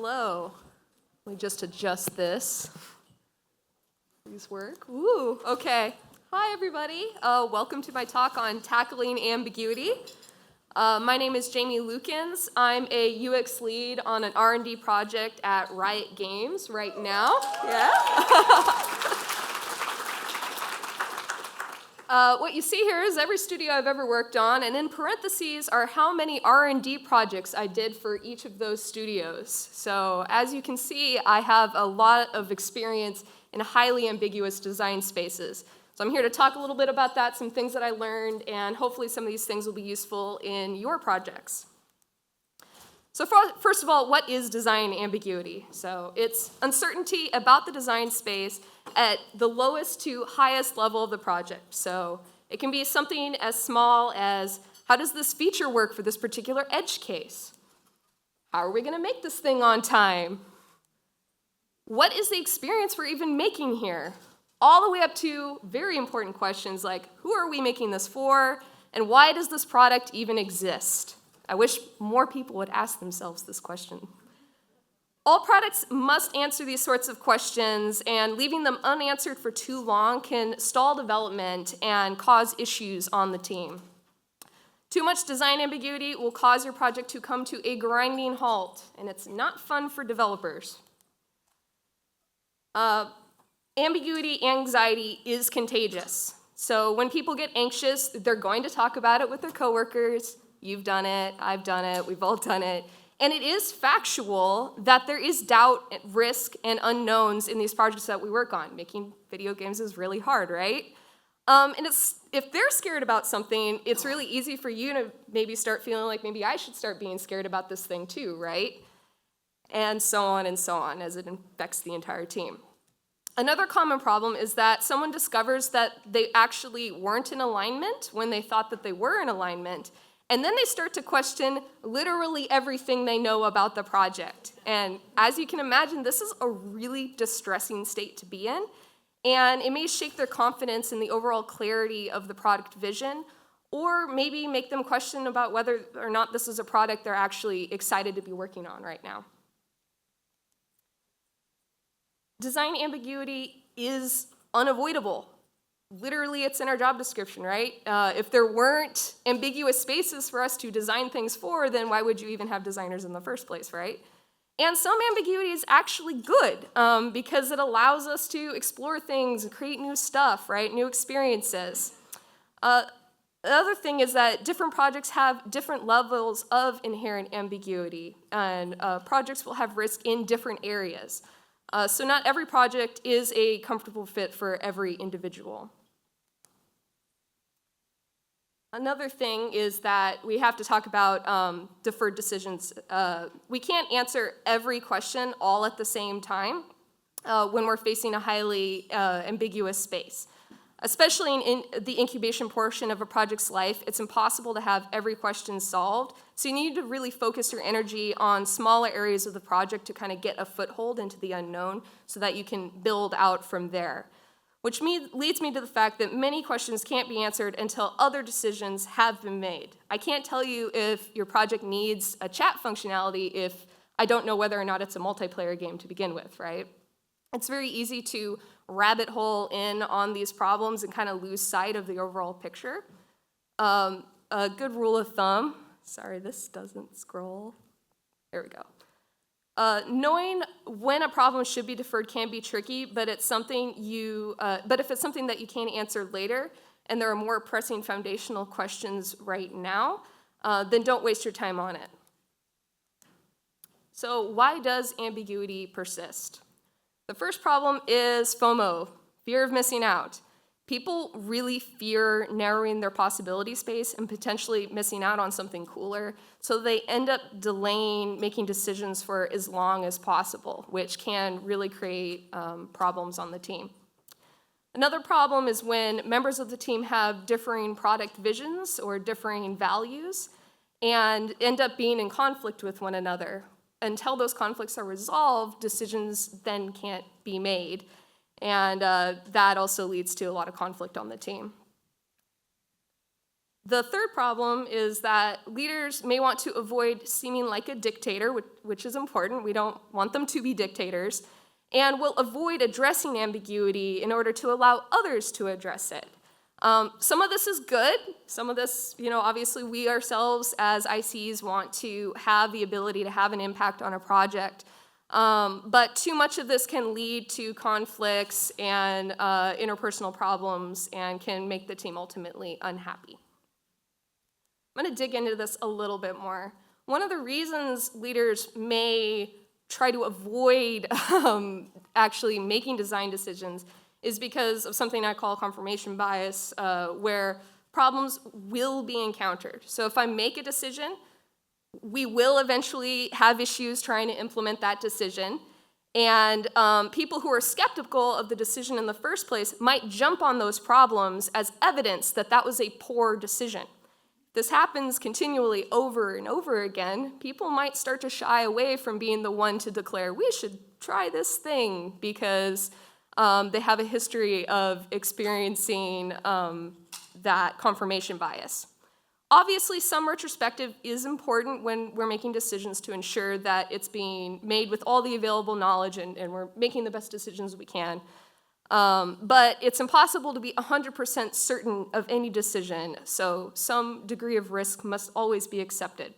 Hello. Let me just adjust this. Please work. Woo, okay. Hi, everybody. Welcome to my talk on tackling ambiguity. My name is JAMI LUKINS. I'm a UX lead on an R&D project at Riot Games right now. Yeah. What you see here is every studio I've ever worked on, and in parentheses are how many R&D projects I did for each of those studios. So as you can see, I have a lot of experience in highly ambiguous design spaces. So I'm here to talk a little bit about that, some things that I learned, and hopefully some of these things will be useful in your projects. So first of all, what is design ambiguity? So it's uncertainty about the design space at the lowest to highest level of the project. So it can be something as small as, how does this feature work for this particular edge case? How are we going to make this thing on time? What is the experience we're even making here? All the way up to very important questions like, who are we making this for, and why does this product even exist? I wish more people would ask themselves this question. All products must answer these sorts of questions, and leaving them unanswered for too long can stall development and cause issues on the team. Too much design ambiguity will cause your project to come to a grinding halt, and it's not fun for developers. Ambiguity anxiety is contagious. So when people get anxious, they're going to talk about it with their coworkers. You've done it, I've done it, we've all done it. And it is factual that there is doubt, risk, and unknowns in these projects that we work on. Making video games is really hard, right? And if they're scared about something, it's really easy for you to maybe start feeling like maybe I should start being scared about this thing too, right? And so on, as it infects the entire team. Another common problem is that someone discovers that they actually weren't in alignment when they thought that they were in alignment, and then they start to question literally everything they know about the project. And as you can imagine, this is a really distressing state to be in, and it may shake their confidence in the overall clarity of the product vision, or maybe make them question about whether or not this is a product they're actually excited to be working on right now. Design ambiguity is unavoidable. Literally, it's in our job description, right? If there weren't ambiguous spaces for us to design things for, then why would you even have designers in the first place, right? And some ambiguity is actually good because it allows us to explore things and create new stuff, right? New experiences. The other thing is that different projects have different levels of inherent ambiguity, and projects will have risk in different areas. So not every project is a comfortable fit for every individual. Another thing is that we have to talk about deferred decisions. We can't answer every question all at the same time when we're facing a highly ambiguous space. Especially in the incubation portion of a project's life, it's impossible to have every question solved. So you need to really focus your energy on smaller areas of the project to kind of get a foothold into the unknown so that you can build out from there. Which leads me to the fact that many questions can't be answered until other decisions have been made. I can't tell you if your project needs a chat functionality if I don't know whether or not it's a multiplayer game to begin with, right? It's very easy to rabbit hole in on these problems and kind of lose sight of the overall picture. A good rule of thumb, sorry, this doesn't scroll. There we go. Knowing when a problem should be deferred can be tricky, but if it's something that you can answer later, and there are more pressing foundational questions right now, then don't waste your time on it. So why does ambiguity persist? The first problem is FOMO, fear of missing out. People really fear narrowing their possibility space and potentially missing out on something cooler, so they end up delaying making decisions for as long as possible, which can really create problems on the team. Another problem is when members of the team have differing product visions or differing values and end up being in conflict with one another. Until those conflicts are resolved, decisions then can't be made. And that also leads to a lot of conflict on the team. The third problem is that leaders may want to avoid seeming like a dictator, which is important. We don't want them to be dictators, and will avoid addressing ambiguity in order to allow others to address it. Some of this is good. Some of this, obviously we ourselves as ICs want to have the ability to have an impact on a project. But too much of this can lead to conflicts and interpersonal problems and can make the team ultimately unhappy. I'm going to dig into this a little bit more. One of the reasons leaders may try to avoid actually making design decisions is because of something I call confirmation bias, where problems will be encountered. So if I make a decision, we will eventually have issues trying to implement that decision. And people who are skeptical of the decision in the first place might jump on those problems as evidence that that was a poor decision. This happens continually over and over again. People might start to shy away from being the one to declare, we should try this thing, because they have a history of experiencing that confirmation bias. Obviously, some retrospective is important when we're making decisions to ensure that it's being made with all the available knowledge and we're making the best decisions we can. But it's impossible to be 100% certain of any decision, so some degree of risk must always be accepted.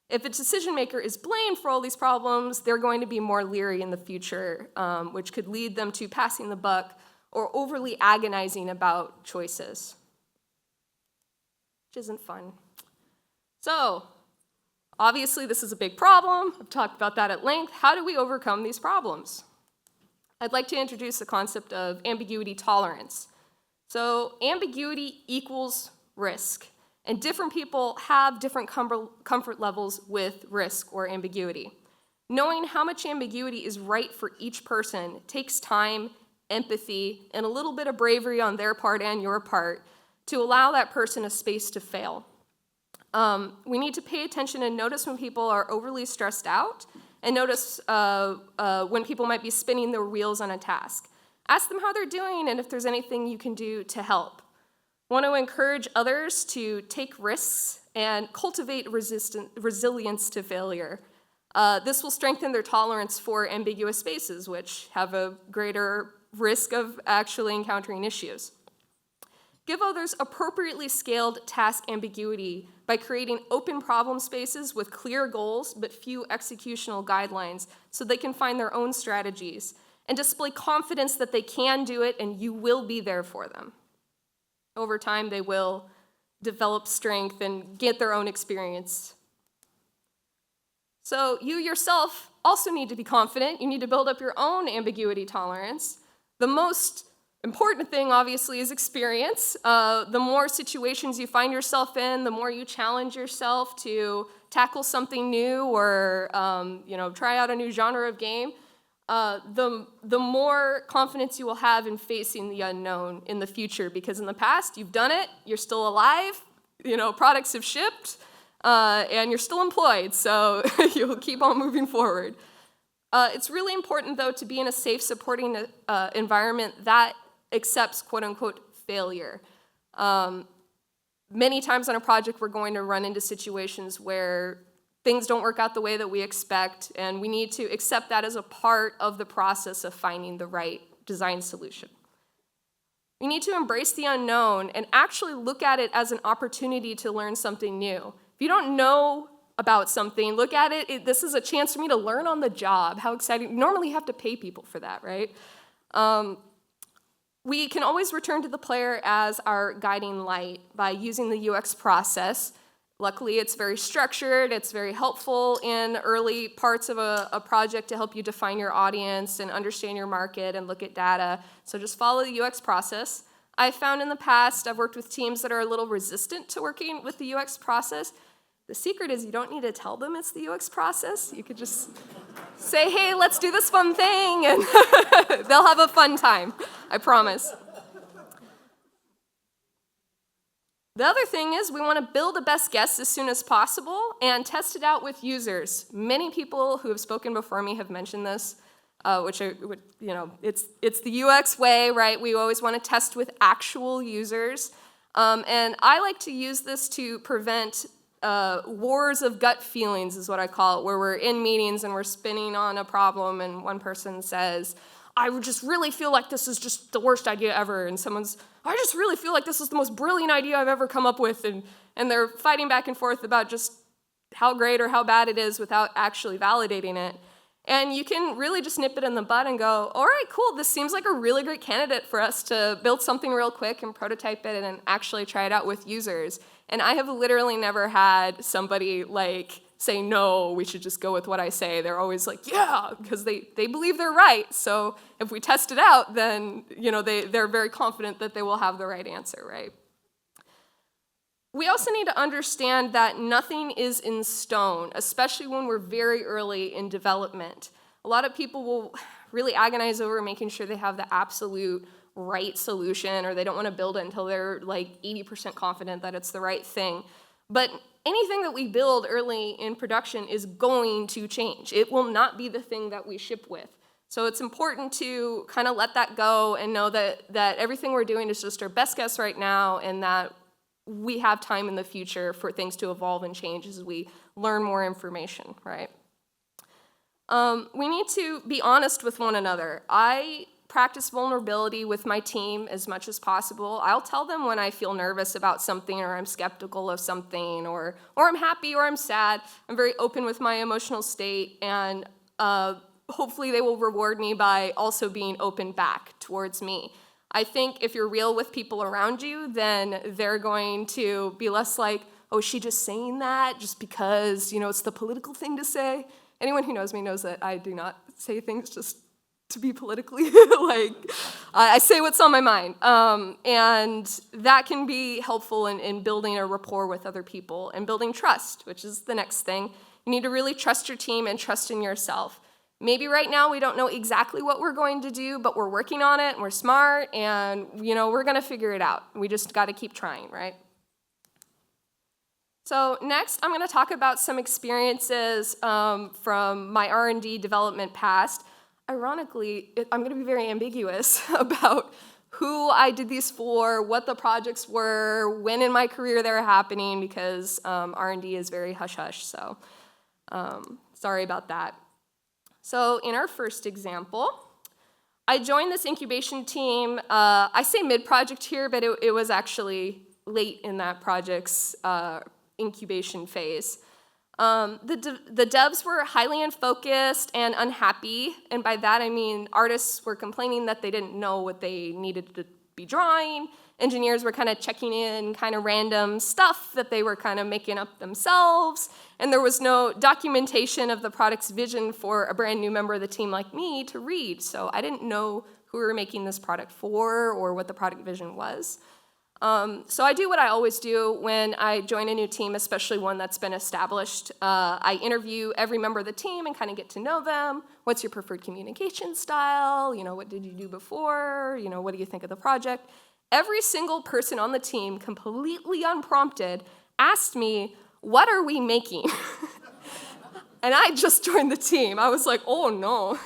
If a decision maker is blamed for all these problems, they're going to be more leery in the future, which could lead them to passing the buck or overly agonizing about choices, which isn't fun. So, obviously this is a big problem. I've talked about that at length. How do we overcome these problems? I'd like to introduce the concept of ambiguity tolerance. So ambiguity equals risk, and different people have different comfort levels with risk or ambiguity. Knowing how much ambiguity is right for each person takes time, empathy, and a little bit of bravery on their part and your part to allow that person a space to fail. We need to pay attention and notice when people are overly stressed out, and notice when people might be spinning their wheels on a task. Ask them how they're doing and if there's anything you can do to help. Want to encourage others to take risks and cultivate resilience to failure. This will strengthen their tolerance for ambiguous spaces, which have a greater risk of actually encountering issues. Give others appropriately scaled task ambiguity by creating open problem spaces with clear goals but few executional guidelines so they can find their own strategies, and display confidence that they can do it and you will be there for them. Over time, they will develop strength and get their own experience. So you yourself also need to be confident. You need to build up your own ambiguity tolerance. The most important thing, obviously, is experience. The more situations you find yourself in, the more you challenge yourself to tackle something new or try out a new genre of game, the more confidence you will have in facing the unknown in the future. Because in the past, you've done it, you're still alive, products have shipped, and you're still employed, so you'll keep on moving forward. It's really important, though, to be in a safe, supporting environment that accepts quote-unquote failure. Many times on a project, we're going to run into situations where things don't work out the way that we expect, and we need to accept that as a part of the process of finding the right design solution. We need to embrace the unknown and actually look at it as an opportunity to learn something new. If you don't know about something, look at it, this is a chance for me to learn on the job. How exciting. Normally you have to pay people for that, right? We can always return to the player as our guiding light by using the UX process. Luckily, it's very structured, it's very helpful in early parts of a project to help you define your audience and understand your market and look at data. So just follow the UX process. I've found in the past, I've worked with teams that are a little resistant to working with the UX process. The secret is you don't need to tell them it's the UX process. You could just say, hey, let's do this fun thing, and they'll have a fun time, I promise. The other thing is we want to build a best guess as soon as possible and test it out with users. Many people who have spoken before me have mentioned this, it's the UX way, right? We always want to test with actual users. And I like to use this to prevent wars of gut feelings is what I call it, where we're in meetings and we're spinning on a problem and one person says, I just really feel like this is just the worst idea ever, and someone's, I just really feel like this is the most brilliant idea I've ever come up with, and they're fighting back and forth about just how great or how bad it is without actually validating it. And you can really just nip it in the bud and go, all right, cool, this seems like a really great candidate for us to build something real quick and prototype it and actually try it out with users. And I have literally never had somebody like say, no, we should just go with what I say. They're always like, yeah, because they believe they're right. So if we test it out, then they're very confident that they will have the right answer, right? We also need to understand that nothing is in stone, especially when we're very early in development. A lot of people will really agonize over making sure they have the absolute right solution, or they don't want to build it until they're like 80% confident that it's the right thing. But anything that we build early in production is going to change. It will not be the thing that we ship with. So it's important to kind of let that go and know that everything we're doing is just our best guess right now, and that we have time in the future for things to evolve and change as we learn more information, right? We need to be honest with one another. I practice vulnerability with my team as much as possible. I'll tell them when I feel nervous about something, or I'm skeptical of something, or I'm happy or I'm sad. I'm very open with my emotional state, and hopefully they will reward me by also being open back towards me. I think if you're real with people around you, then they're going to be less like, oh, is she just saying that just because, it's the political thing to say? Anyone who knows me knows that I do not say things just to be politically, I say what's on my mind. And that can be helpful in building a rapport with other people and building trust, which is the next thing. You need to really trust your team and trust in yourself. Maybe right now we don't know exactly what we're going to do, but we're working on it, and we're smart, and we're going to figure it out. We just got to keep trying, right? So next, I'm going to talk about some experiences from my R&D development past. Ironically, I'm going to be very ambiguous about who I did these for, what the projects were, when in my career they were happening, because R&D is very hush-hush, so sorry about that. So in our first example, I joined this incubation team. I say mid-project here, but it was actually late in that project's incubation phase. The devs were highly unfocused and unhappy, and by that I mean artists were complaining that they didn't know what they needed to be drawing. Engineers were kind of checking in kind of random stuff that they were kind of making up themselves, and there was no documentation of the product's vision for a brand new member of the team like me to read, so I didn't know who we were making this product for or what the product vision was. So I do what I always do when I join a new team, especially one that's been established. I interview every member of the team and kind of get to know them. What's your preferred communication style? What did you do before? What do you think of the project? Every single person on the team, completely unprompted, asked me, what are we making? And I just joined the team. I was like, oh no.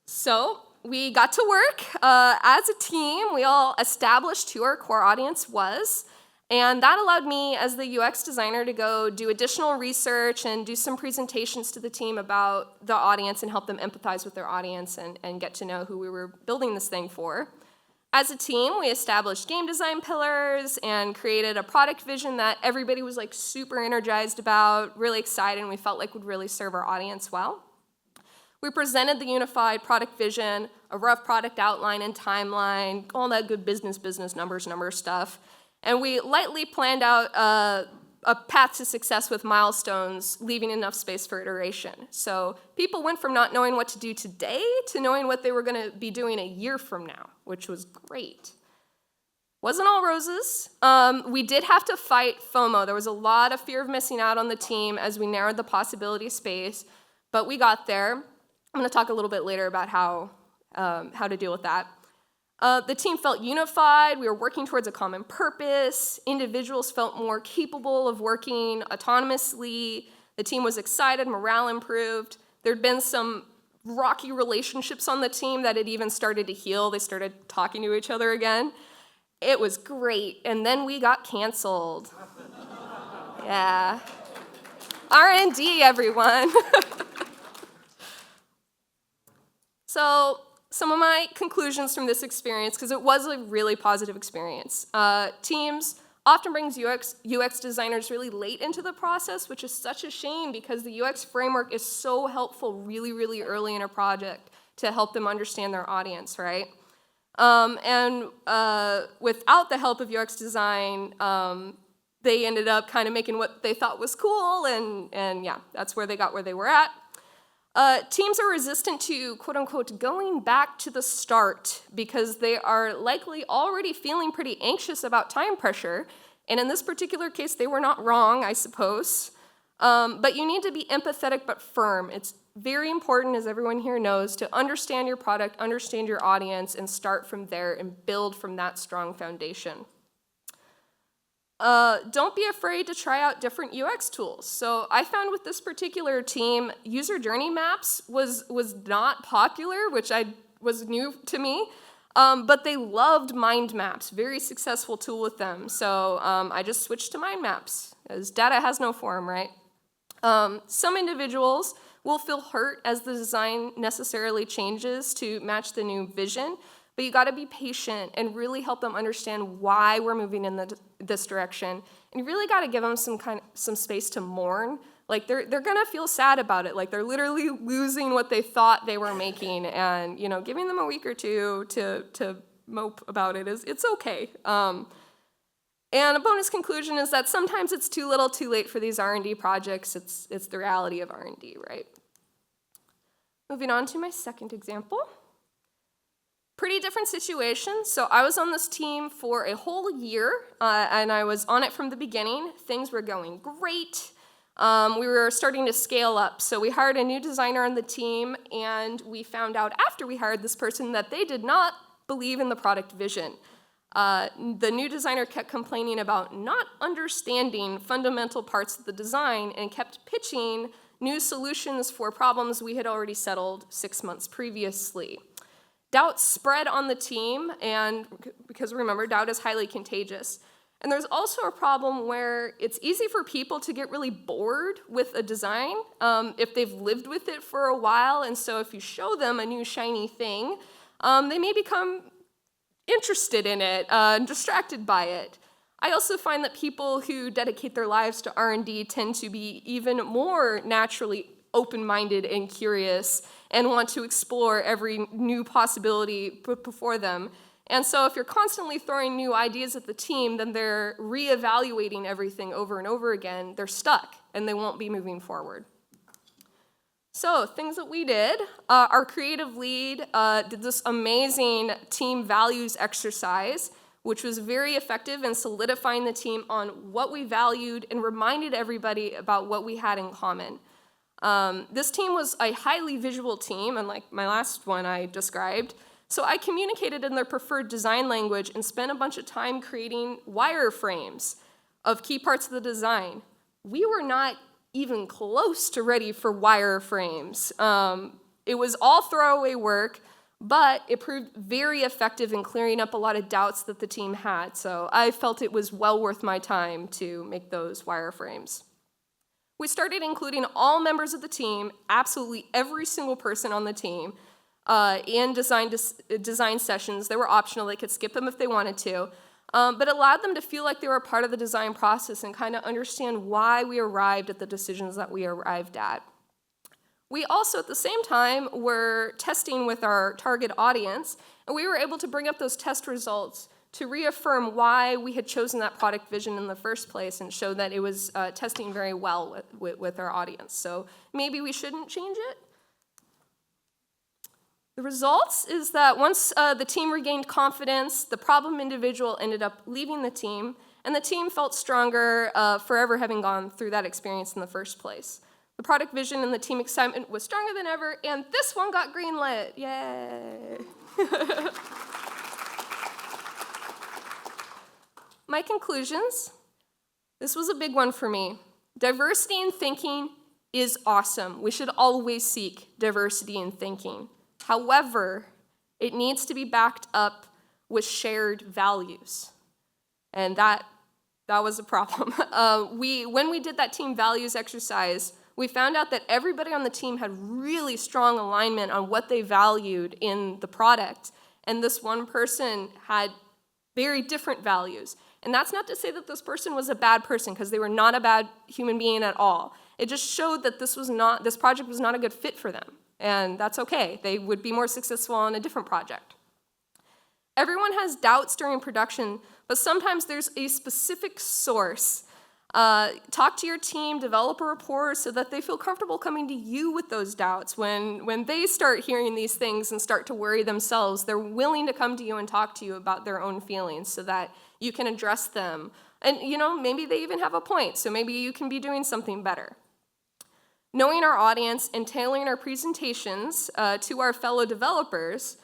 So we got to work as a team. We all established who our core audience was, and that allowed me as the UX designer to go do additional research and do some presentations to the team about the audience and help them empathize with their audience and get to know who we were building this thing for. As a team, we established game design pillars and created a product vision that everybody was super energized about, really excited, and we felt like would really serve our audience well. We presented the unified product vision, a rough product outline and timeline, all that good business numbers stuff. And we lightly planned out a path to success with milestones, leaving enough space for iteration. So people went from not knowing what to do today to knowing what they were going to be doing a year from now, which was great. Wasn't all roses. We did have to fight FOMO. There was a lot of fear of missing out on the team as we narrowed the possibility space, but we got there. I'm going to talk a little bit later about how to deal with that. The team felt unified. We were working towards a common purpose. Individuals felt more capable of working autonomously. The team was excited. Morale improved. There'd been some rocky relationships on the team that had even started to heal. They started talking to each other again. It was great, and then we got canceled. Yeah. R&D, everyone. So some of my conclusions from this experience, because it was a really positive experience. Teams often brings UX designers really late into the process, which is such a shame because the UX framework is so helpful really, really early in a project to help them understand their audience, right? Without the help of UX design, they ended up kind of making what they thought was cool, and yeah, that's where they got where they were at. Teams are resistant to, quote unquote, going back to the start because they are likely already feeling pretty anxious about time pressure. And in this particular case, they were not wrong, I suppose. But you need to be empathetic but firm. It's very important, as everyone here knows, to understand your product, understand your audience, and start from there and build from that strong foundation. Don't be afraid to try out different UX tools. So I found with this particular team, user journey maps was not popular, which was new to me, but they loved mind maps, very successful tool with them. So I just switched to mind maps, as data has no form, right? Some individuals will feel hurt as the design necessarily changes to match the new vision, but you gotta be patient and really help them understand why we're moving in this direction. And you really gotta give them some space to mourn. Like they're gonna feel sad about it. Like they're literally losing what they thought they were making, and giving them a week or two to mope about it it's okay. And a bonus conclusion is that sometimes it's too little too late for these R&D projects. It's the reality of R&D, right? Moving on to my second example. Pretty different situation. So I was on this team for a whole year, and I was on it from the beginning. Things were going great. We were starting to scale up. So we hired a new designer on the team, and we found out after we hired this person that they did not believe in the product vision. The new designer kept complaining about not understanding fundamental parts of the design and kept pitching new solutions for problems we had already settled 6 months previously. Doubt spread on the team, and because remember, doubt is highly contagious. And there's also a problem where it's easy for people to get really bored with a design if they've lived with it for a while, and so if you show them a new shiny thing, they may become interested in it and distracted by it. I also find that people who dedicate their lives to R&D tend to be even more naturally open-minded and curious and want to explore every new possibility put before them. And so if you're constantly throwing new ideas at the team, then they're reevaluating everything over and over again. They're stuck, and they won't be moving forward. So things that we did, our creative lead did this amazing team values exercise, which was very effective in solidifying the team on what we valued and reminded everybody about what we had in common. This team was a highly visual team, unlike my last one I described, so I communicated in their preferred design language and spent a bunch of time creating wireframes of key parts of the design. We were not even close to ready for wireframes. It was all throwaway work, but it proved very effective in clearing up a lot of doubts that the team had, so I felt it was well worth my time to make those wireframes. We started including all members of the team, absolutely every single person on the team, in design sessions. They were optional, they could skip them if they wanted to, but allowed them to feel like they were part of the design process and kind of understand why we arrived at the decisions that we arrived at. We also, at the same time, were testing with our target audience, and we were able to bring up those test results to reaffirm why we had chosen that product vision in the first place and show that it was testing very well with our audience. So maybe we shouldn't change it. The results is that once the team regained confidence, the problem individual ended up leaving the team, and the team felt stronger forever having gone through that experience in the first place. The product vision and the team excitement was stronger than ever, and this one got greenlit. Yay! My conclusions, this was a big one for me. Diversity in thinking is awesome. We should always seek diversity in thinking. However, it needs to be backed up with shared values. And that was a problem. When we did that team values exercise, we found out that everybody on the team had really strong alignment on what they valued in the product. And this one person had very different values. And that's not to say that this person was a bad person, because they were not a bad human being at all. It just showed that this project was not a good fit for them. And that's okay. They would be more successful on a different project. Everyone has doubts during production, but sometimes there's a specific source. Talk to your team, develop a rapport so that they feel comfortable coming to you with those doubts. When they start hearing these things and start to worry themselves, they're willing to come to you and talk to you about their own feelings so that you can address them. And maybe they even have a point, so maybe you can be doing something better. Knowing our audience and tailoring our presentations to our fellow developers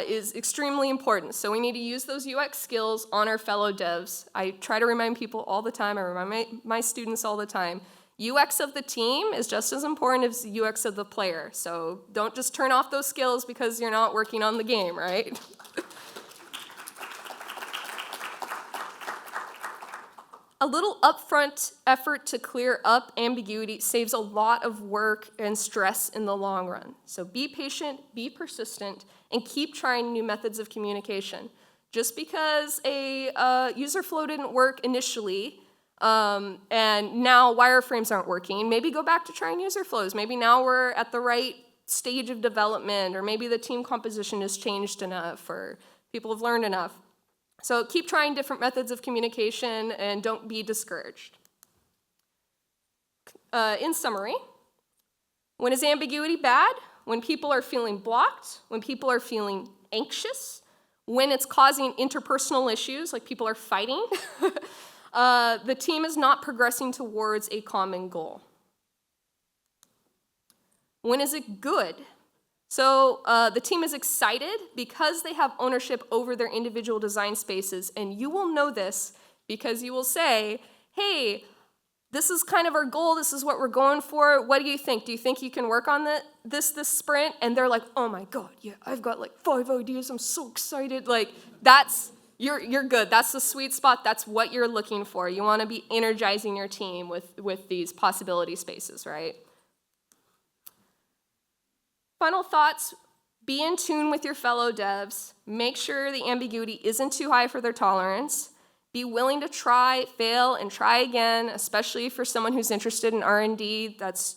is extremely important. So we need to use those UX skills on our fellow devs. I try to remind people all the time, I remind my students all the time, UX of the team is just as important as UX of the player. So don't just turn off those skills because you're not working on the game, right? A little upfront effort to clear up ambiguity saves a lot of work and stress in the long run. So be patient, be persistent, and keep trying new methods of communication. Just because a user flow didn't work initially, and now wireframes aren't working, maybe go back to trying user flows. Maybe now we're at the right stage of development, or maybe the team composition has changed enough, or people have learned enough. So keep trying different methods of communication and don't be discouraged. In summary, when is ambiguity bad? When people are feeling blocked, when people are feeling anxious, when it's causing interpersonal issues, like people are fighting, the team is not progressing towards a common goal. When is it good? So the team is excited because they have ownership over their individual design spaces, and you will know this because you will say, hey, this is kind of our goal, this is what we're going for, what do you think? Do you think you can work on this sprint? And they're like, oh my God, yeah, I've got like 5 ideas, I'm so excited. Like, you're good, that's the sweet spot, that's what you're looking for. You wanna be energizing your team with these possibility spaces, right? Final thoughts, be in tune with your fellow devs. Make sure the ambiguity isn't too high for their tolerance. Be willing to try, fail, and try again, especially for someone who's interested in R&D. That's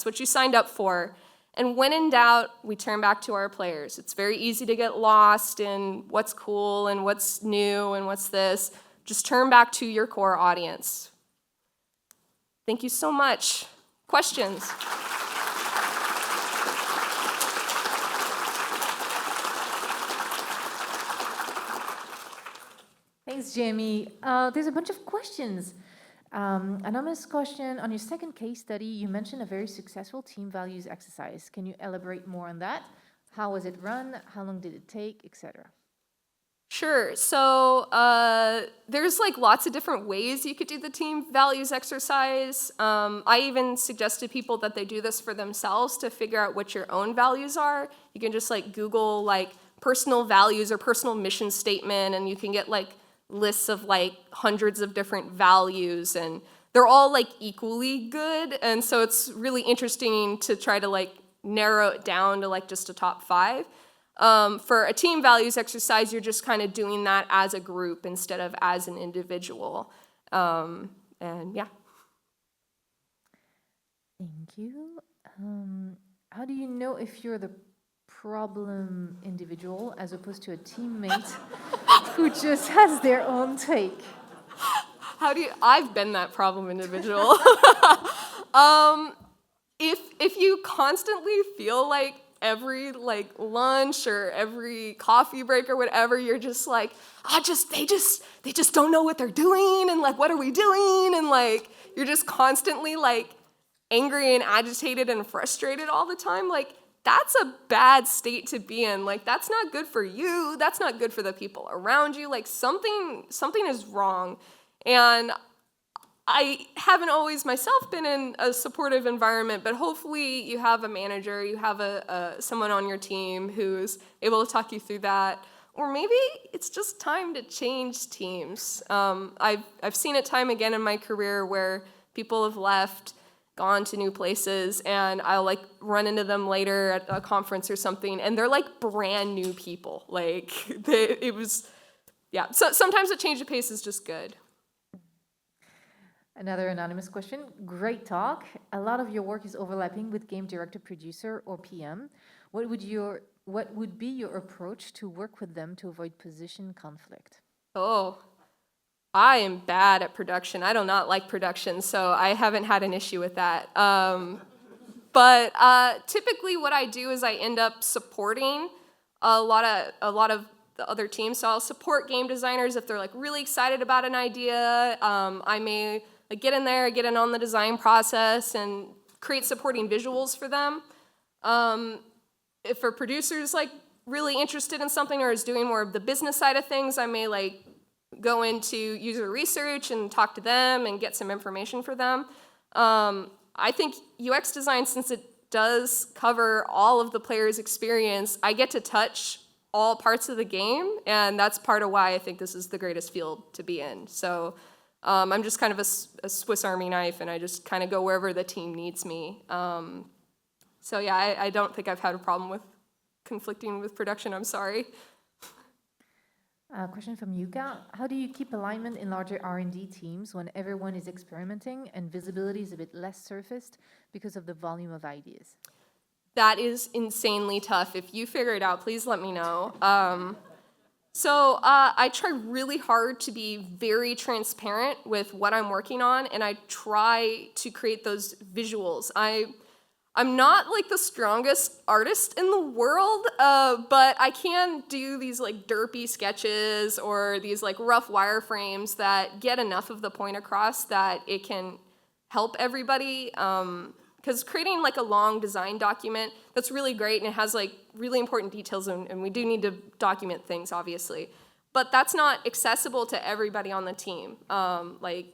what you signed up for. And when in doubt, we turn back to our players. It's very easy to get lost in what's cool and what's new and what's this. Just turn back to your core audience. Thank you so much. Questions? Thanks, Jamie. There's a bunch of questions. Anonymous question, on your second case study, you mentioned a very successful team values exercise. Can you elaborate more on that? How was it run? How long did it take, etc.? Sure. So there's like lots of different ways you could do the team values exercise. I even suggested people that they do this for themselves to figure out what your own values are. You can just like Google like personal values or personal mission statement, and you can get like lists of like hundreds of different values, and they're all like equally good. And so it's really interesting to try to like narrow it down to like just a top 5. For a team values exercise, you're just kind of doing that as a group instead of as an individual. And yeah. Thank you. How do you know if you're the problem individual as opposed to a teammate who just has their own take? I've been that problem individual. If you constantly feel like every like lunch or every coffee break or whatever, you're just like, they just don't know what they're doing, and like, what are we doing? And like, you're just constantly like angry and agitated and frustrated all the time, like, that's a bad state to be in. Like, that's not good for you. That's not good for the people around you. Like, something is wrong. And I haven't always myself been in a supportive environment, but hopefully you have a manager, you have someone on your team who's able to talk you through that. Or maybe it's just time to change teams. I've seen it time again in my career where people have left, gone to new places, and I'll like run into them later at a conference or something, and they're like brand new people. Like So sometimes a change of pace is just good. Another anonymous question. Great talk. A lot of your work is overlapping with game director, producer, or PM. What would be your approach to work with them to avoid position conflict? Oh, I am bad at production. I do not like production, so I haven't had an issue with that. But typically what I do is I end up supporting a lot of the other teams. So I'll support game designers if they're like really excited about an idea. I may get in there, get in on the design process, and create supporting visuals for them. If a producer's like really interested in something or is doing more of the business side of things, I may like go into user research and talk to them and get some information for them. I think UX design, since it does cover all of the player's experience, I get to touch all parts of the game, and that's part of why I think this is the greatest field to be in. So I'm just kind of a Swiss Army knife, and I just kind of go wherever the team needs me. So yeah, I don't think I've had a problem with conflicting with production, I'm sorry. A question from Yuka. How do you keep alignment in larger R&D teams when everyone is experimenting and visibility is a bit less surfaced because of the volume of ideas? That is insanely tough. If you figure it out, please let me know. So I try really hard to be very transparent with what I'm working on, and I try to create those visuals. I'm not like the strongest artist in the world, but I can do these like derpy sketches or these like rough wireframes that get enough of the point across that it can help everybody. Because creating like a long design document, that's really great, and it has like really important details, and we do need to document things, obviously. But that's not accessible to everybody on the team. Like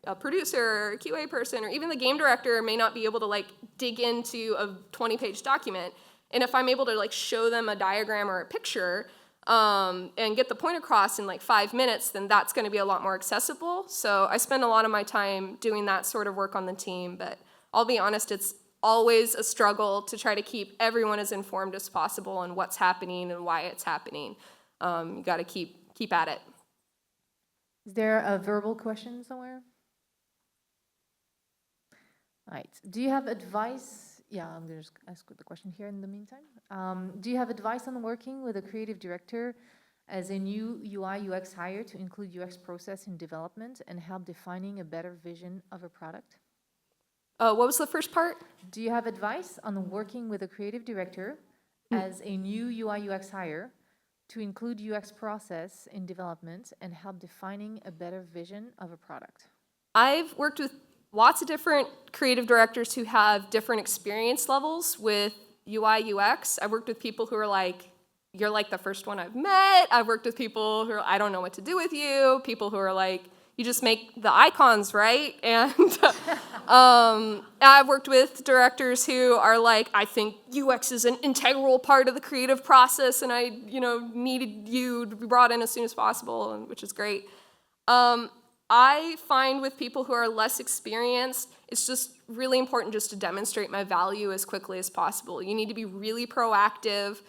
a producer or a QA person or even the game director may not be able to like dig into a 20-page document. And if I'm able to like show them a diagram or a picture and get the point across in like 5 minutes, then that's going to be a lot more accessible. So I spend a lot of my time doing that sort of work on the team, but I'll be honest, it's always a struggle to try to keep everyone as informed as possible on what's happening and why it's happening. You got to keep at it. Is there a verbal question somewhere? All right. Do you have advice? Yeah, I'm going to just ask the question here in the meantime. Do you have advice on working with a creative director as a new UI UX hire to include UX process in development and help defining a better vision of a product? What was the first part? Do you have advice on working with a creative director as a new UI UX hire to include UX process in development and help defining a better vision of a product? I've worked with lots of different creative directors who have different experience levels with UI UX. I've worked with people who are like, you're like the first one I've met. I've worked with people who are, I don't know what to do with you. People who are like, you just make the icons, right? And I've worked with directors who are like, I think UX is an integral part of the creative process, and I, needed you to be brought in as soon as possible, which is great. I find with people who are less experienced, it's just really important just to demonstrate my value as quickly as possible. You need to be really proactive,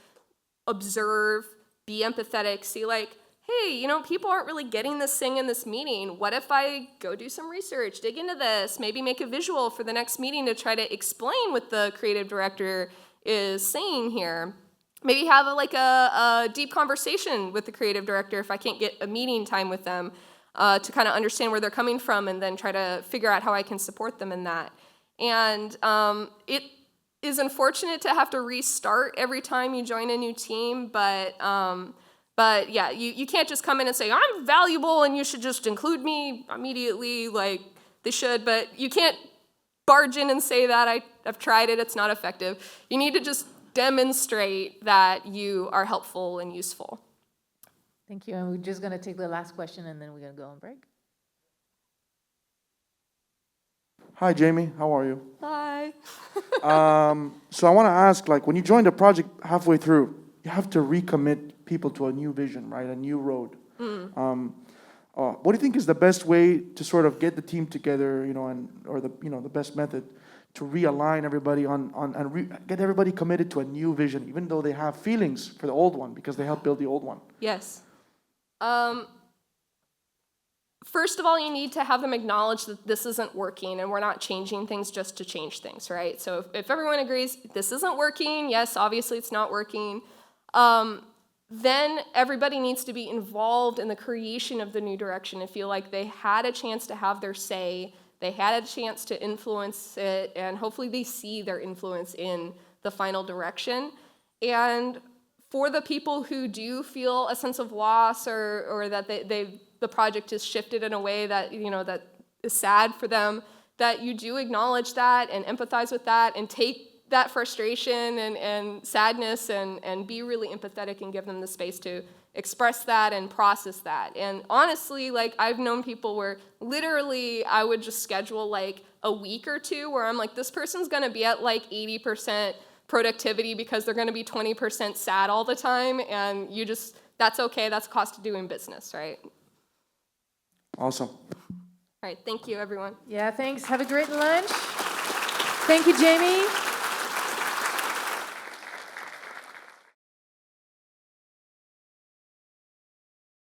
observe, be empathetic, see like, hey, people aren't really getting this thing in this meeting. What if I go do some research, dig into this, maybe make a visual for the next meeting to try to explain what the creative director is saying here? Maybe have a deep conversation with the creative director if I can't get a meeting time with them to kind of understand where they're coming from and then try to figure out how I can support them in that. And it is unfortunate to have to restart every time you join a new team, but yeah, you can't just come in and say, I'm valuable and you should just include me immediately, like they should, but you can't barge in and say that. I've tried it, it's not effective. You need to just demonstrate that you are helpful and useful. Thank you, and we're just going to take the last question and then we're going to go on break. Hi, Jamie. How are you? Hi. So I want to ask, like, when you join the project halfway through, you have to recommit people to a new vision, right? A new road. What do you think is the best way to sort of get the team together, or the best method to realign everybody get everybody committed to a new vision, even though they have feelings for the old one because they helped build the old one? Yes. First of all, you need to have them acknowledge that this isn't working and we're not changing things just to change things, right? So if everyone agrees this isn't working, yes, obviously it's not working, then everybody needs to be involved in the creation of the new direction and feel like they had a chance to have their say, they had a chance to influence it, and hopefully they see their influence in the final direction. And for the people who do feel a sense of loss or that the project has shifted in a way that that is sad for them, that you do acknowledge that and empathize with that and take that frustration and sadness and be really empathetic and give them the space to express that and process that. And honestly, like, I've known people where literally I would just schedule like a week or two where I'm like, this person's gonna be at like 80% productivity because they're gonna be 20% sad all the time, and that's okay, that's cost of doing business, right? Awesome. All right, thank you, everyone. Yeah, thanks. Have a great lunch. Thank you, Jamie.